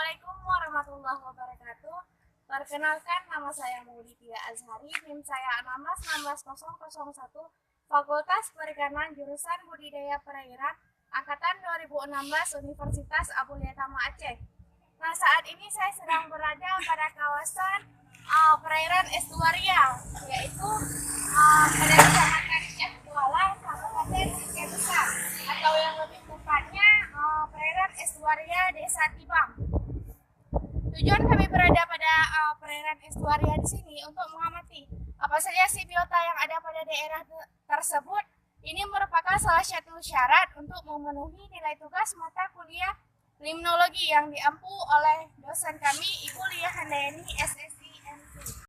Assalamualaikum warahmatullahi wabarakatuh. Perkenalkan, nama saya Maulidia Azhari, NIM saya 1616001, Fakultas Perikanan jurusan Budidaya Perairan, Angkatan 2016 Universitas Abulia Tama Aceh. Nah, saat ini saya sedang berada pada kawasan perairan estuarial, yaitu pada Kecamatan Kuala, Kabupaten Aceh Besar, atau yang lebih tepatnya perairan estuaria Desa Tibang. Tujuan kami berada pada perairan estuaria di sini untuk mengamati apa saja sih biota yang ada pada daerah tersebut. Ini merupakan salah satu syarat untuk memenuhi nilai tugas mata kuliah limnologi yang diampu oleh dosen kami, Ibu Lia Handayani, SSI M2.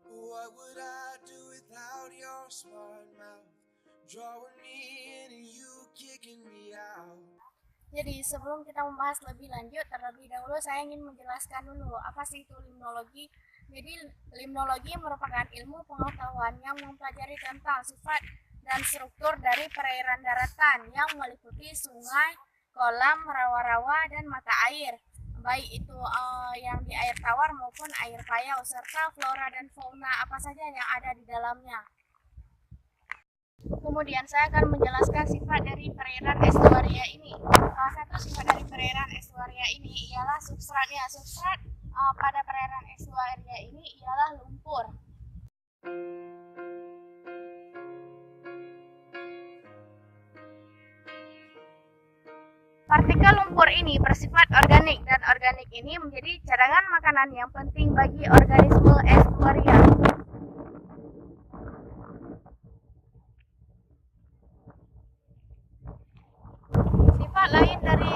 What would I do without your smart mouth? Drawing me in and you kicking me out. Jadi sebelum kita membahas lebih lanjut, terlebih dahulu saya ingin menjelaskan dulu apa sih itu limnologi. Jadi limnologi merupakan ilmu pengetahuan yang mempelajari tentang sifat dan struktur dari perairan daratan yang meliputi sungai, kolam, rawa-rawa, dan mata air, baik itu yang di air tawar maupun air payau, serta flora dan fauna apa saja yang ada di dalamnya. Kemudian saya akan menjelaskan sifat dari perairan estuaria ini. Salah satu sifat dari perairan estuaria ini ialah substratnya. Substrat pada perairan estuaria ini ialah lumpur. Partikel lumpur ini bersifat organik, dan organik ini menjadi cadangan makanan yang penting bagi organisme estuaria. Sifat lain dari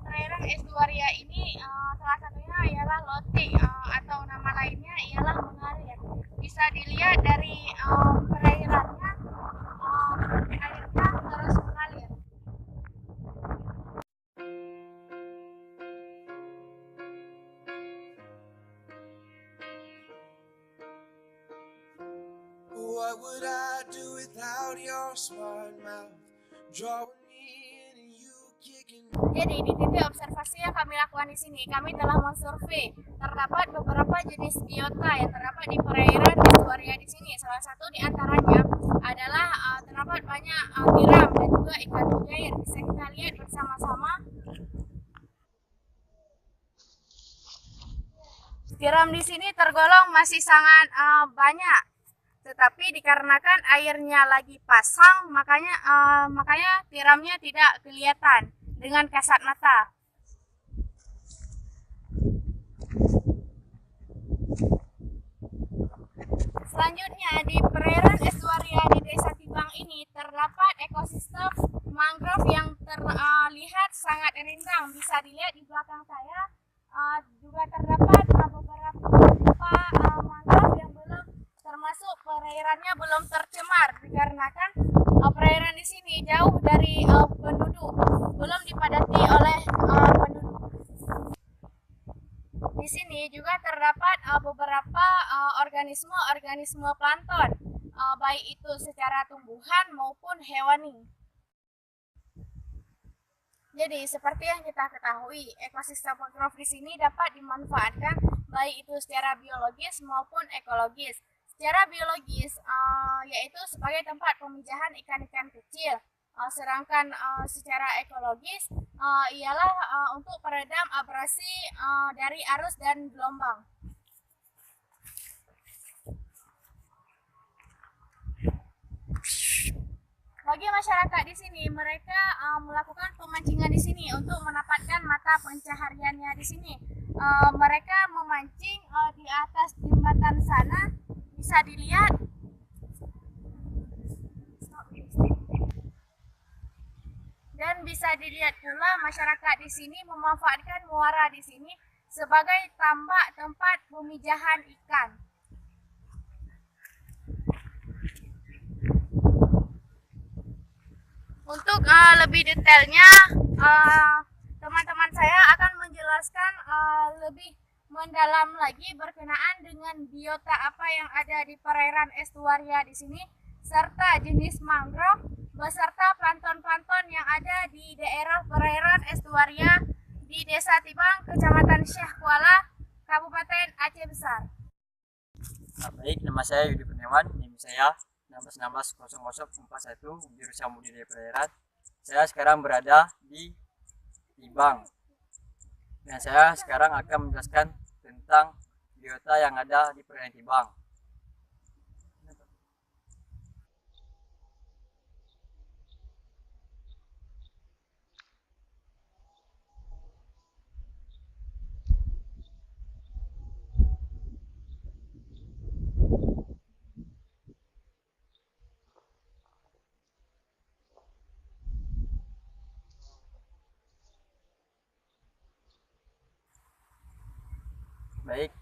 perairan estuaria ini salah satunya ialah loting, atau nama lainnya ialah mengalir. Bisa dilihat dari perairannya, airnya terus mengalir. What would I do without your smart mouth? Drawing me in and you kicking me. Jadi di titik observasi yang kami lakukan di sini, kami telah mensurvei terdapat beberapa jenis biota yang terdapat di perairan estuaria di sini. Salah satu di antaranya adalah terdapat banyak tiram dan juga ikan mujair. Bisa kita lihat bersama-sama. Tiram di sini tergolong masih sangat banyak, tetapi dikarenakan airnya lagi pasang, makanya tiramnya tidak kelihatan dengan kasat mata. Selanjutnya, di perairan estuaria di Desa Tibang ini terdapat ekosistem mangrove yang terlihat sangat rindang. Bisa dilihat di belakang saya, juga terdapat beberapa mangrove yang belum termasuk perairannya belum tercemar, dikarenakan perairan di sini jauh dari penduduk, belum dipadati oleh penduduk. Di sini juga terdapat beberapa organisme plankton, baik itu secara tumbuhan maupun hewani. Jadi seperti yang kita ketahui, ekosistem mangrove di sini dapat dimanfaatkan baik itu secara biologis maupun ekologis. Secara biologis yaitu sebagai tempat pemijahan ikan-ikan kecil, sedangkan secara ekologis ialah untuk peredam abrasi dari arus dan gelombang. Bagi masyarakat di sini, mereka melakukan pemancingan di sini untuk mendapatkan mata pencahariannya di sini. Mereka memancing di atas jembatan sana, bisa dilihat. Dan bisa dilihat pula masyarakat di sini memanfaatkan muara di sini sebagai tambak tempat pemijahan ikan. Untuk lebih detailnya, teman-teman saya akan menjelaskan lebih mendalam lagi berkenaan dengan biota apa yang ada di perairan estuaria di sini. serta jenis mangrove beserta plankton-plankton yang ada di daerah perairan estuaria di Desa Tibang, Kecamatan Syekh Kuala, Kabupaten Aceh Besar. Baik, nama saya Yudi Kurniawan, NIM saya 16160041, jurusan budidaya perairan. Saya sekarang berada di Tibang. Dan saya sekarang akan menjelaskan tentang biota yang ada di perairan Tibang. Baik,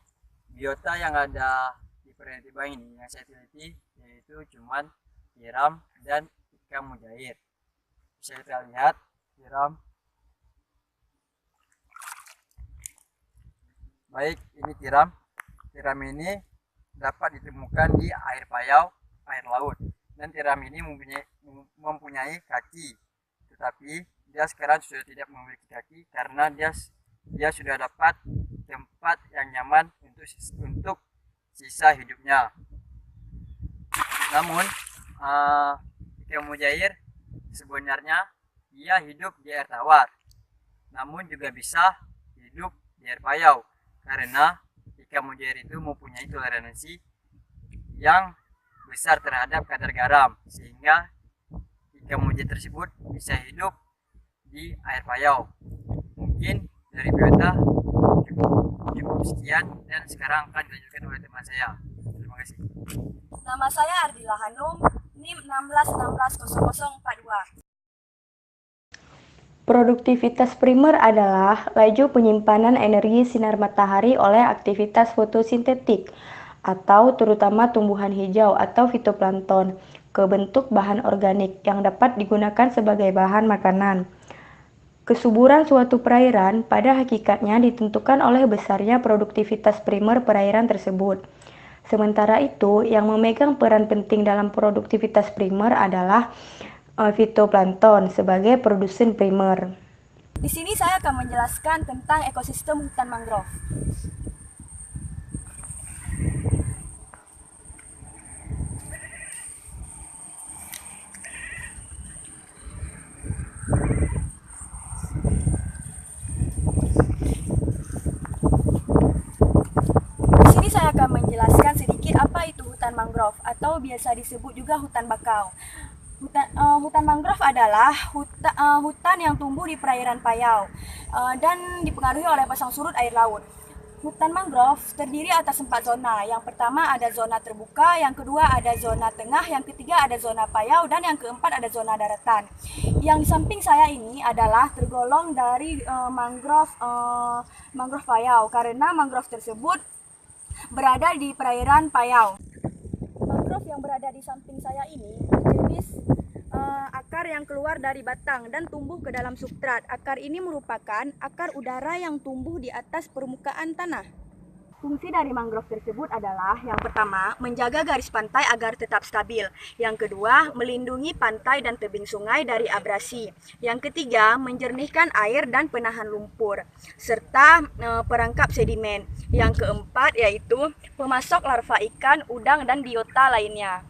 biota yang ada di perairan Tibang ini yang saya teliti yaitu cuman tiram dan ikan mujair. Bisa kita lihat tiram. Baik, ini tiram. Tiram ini dapat ditemukan di air payau, air laut. Dan tiram ini mempunyai kaki, tetapi dia sekarang sudah tidak memiliki kaki karena dia sudah dapat tempat yang nyaman untuk sisa hidupnya. Namun ikan mujair sebenarnya dia hidup di air tawar, namun juga bisa hidup di air payau karena ikan mujair itu mempunyai toleransi yang besar terhadap kadar garam, sehingga ikan mujair tersebut bisa hidup di air payau. Mungkin dari biota cukup sekian, dan sekarang akan dilanjutkan oleh teman saya. Terima kasih. Nama saya Ardila Hanum, NIM 16160042. Produktivitas primer adalah laju penyimpanan energi sinar matahari oleh aktivitas fotosintetik atau terutama tumbuhan hijau atau fitoplankton ke bentuk bahan organik yang dapat digunakan sebagai bahan makanan. Kesuburan suatu perairan pada hakikatnya ditentukan oleh besarnya produktivitas primer perairan tersebut. Sementara itu, yang memegang peran penting dalam produktivitas primer adalah fitoplankton sebagai produsen primer. Di sini saya akan menjelaskan tentang ekosistem hutan mangrove. Saya akan menjelaskan sedikit apa itu hutan mangrove atau biasa disebut juga hutan bakau. Hutan mangrove adalah hutan yang tumbuh di perairan payau dan dipengaruhi oleh pasang surut air laut. Hutan mangrove terdiri atas 4 zona. Yang pertama ada zona terbuka, yang kedua ada zona tengah, yang ketiga ada zona payau, dan yang keempat ada zona daratan. Yang di samping saya ini adalah tergolong dari mangrove payau karena mangrove tersebut berada di perairan payau. Mangrove yang berada di samping saya ini jenis akar yang keluar dari batang dan tumbuh ke dalam substrat. Akar ini merupakan akar udara yang tumbuh di atas permukaan tanah. Fungsi dari mangrove tersebut adalah yang pertama, menjaga garis pantai agar tetap stabil. Yang kedua, melindungi pantai dan tebing sungai dari abrasi. Yang ketiga, menjernihkan air dan penahan lumpur, serta perangkap sedimen. Yang keempat yaitu pemasok larva ikan, udang, dan biota lainnya.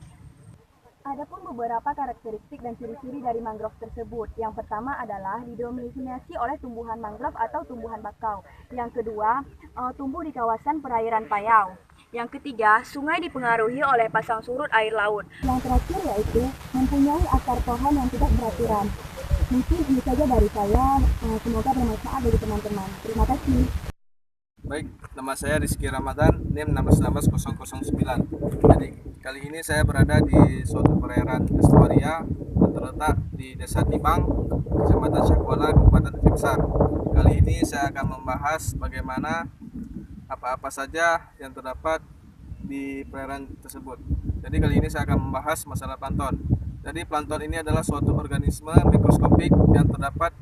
Adapun beberapa karakteristik dan ciri-ciri dari mangrove tersebut. Yang pertama adalah didominasi oleh tumbuhan mangrove atau tumbuhan bakau. Yang kedua, tumbuh di kawasan perairan payau. Yang ketiga, sungai dipengaruhi oleh pasang surut air laut. Yang terakhir yaitu mempunyai akar pohon yang tidak beraturan. Mungkin ini saja dari saya. Semoga bermanfaat bagi teman-teman. Terima kasih. Baik, nama saya Rizky Ramadan, NIM 16160009. Jadi kali ini saya berada di suatu perairan estuaria yang terletak di Desa Tibang, Kecamatan Syekh Kuala, Kabupaten Aceh Besar. Kali ini saya akan membahas bagaimana apa-apa saja yang terdapat di perairan tersebut. Jadi kali ini saya akan membahas masalah plankton. Jadi plankton ini adalah suatu organisme mikroskopik yang terdapat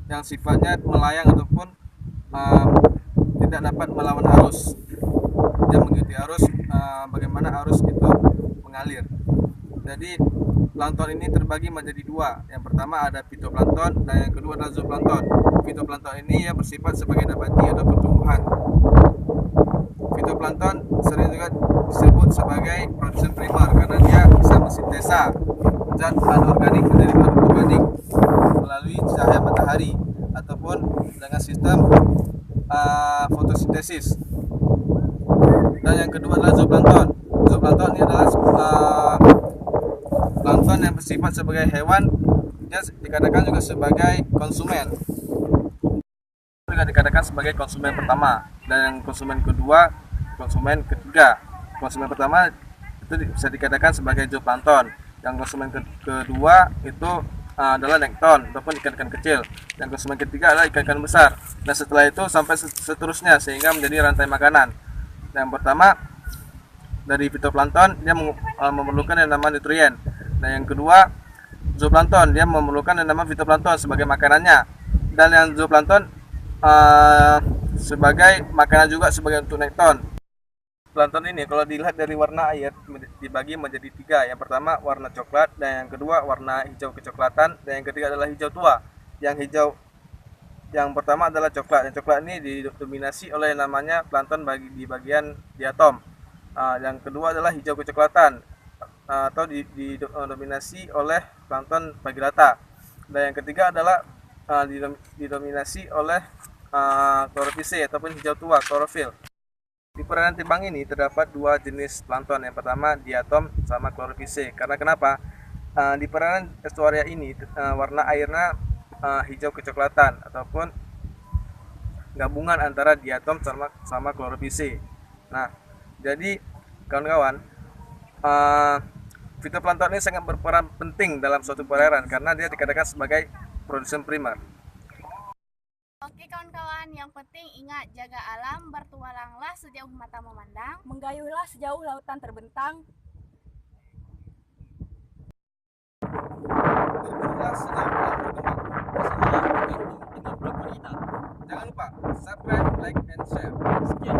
yang sifatnya melayang ataupun tidak dapat melawan arus. Dia mengikuti arus, bagaimana arus itu mengalir. Jadi plankton ini terbagi menjadi dua. Yang pertama ada fitoplankton dan yang kedua adalah zooplankton. Fitoplankton ini ya bersifat sebagai nabati atau tumbuhan. Fitoplankton sering juga disebut sebagai produsen primer karena dia bisa mensintesa zat anorganik menjadi organik melalui cahaya matahari ataupun dengan sistem fotosintesis. Dan yang kedua adalah zooplankton. Zooplankton ini adalah plankton yang bersifat sebagai hewan, dia dikatakan juga sebagai konsumen. Juga dikatakan sebagai konsumen pertama, dan yang konsumen kedua, konsumen ketiga. Konsumen pertama itu bisa dikatakan sebagai zooplankton. Yang konsumen kedua itu adalah nekton ataupun ikan-ikan kecil. Dan konsumen ketiga adalah ikan-ikan besar. Dan setelah itu sampai seterusnya sehingga menjadi rantai makanan. Yang pertama dari fitoplankton dia memerlukan yang namanya nutrien. Dan yang kedua zooplankton dia memerlukan yang namanya fitoplankton sebagai makanannya. Dan yang zooplankton sebagai makanan juga sebagai untuk nekton. Plankton ini kalau dilihat dari warna air dibagi menjadi tiga. Yang pertama warna coklat, dan yang kedua warna hijau kecoklatan, dan yang ketiga adalah hijau tua. Yang pertama adalah coklat. Yang coklat ini didominasi oleh namanya plankton di bagian diatom. Yang kedua adalah hijau kecoklatan atau didominasi oleh plankton bagilata. Dan yang ketiga adalah didominasi oleh klorofise ataupun hijau tua, klorofil. Di perairan Tibang ini terdapat dua jenis plankton. Yang pertama diatom sama klorofise. Karena kenapa? Di perairan estuaria ini warna airnya hijau kecoklatan ataupun gabungan antara diatom sama klorofise. Nah, jadi kawan-kawan, fitoplankton ini sangat berperan penting dalam suatu perairan karena dia dikatakan sebagai produsen primer. Oke kawan-kawan, yang penting ingat jaga alam, bertualanglah sejauh mata memandang. Menggayuhlah sejauh lautan terbentang. Bergeraklah sejauh lautan bergema. Jangan lupa subscribe, like, and share. Sekian.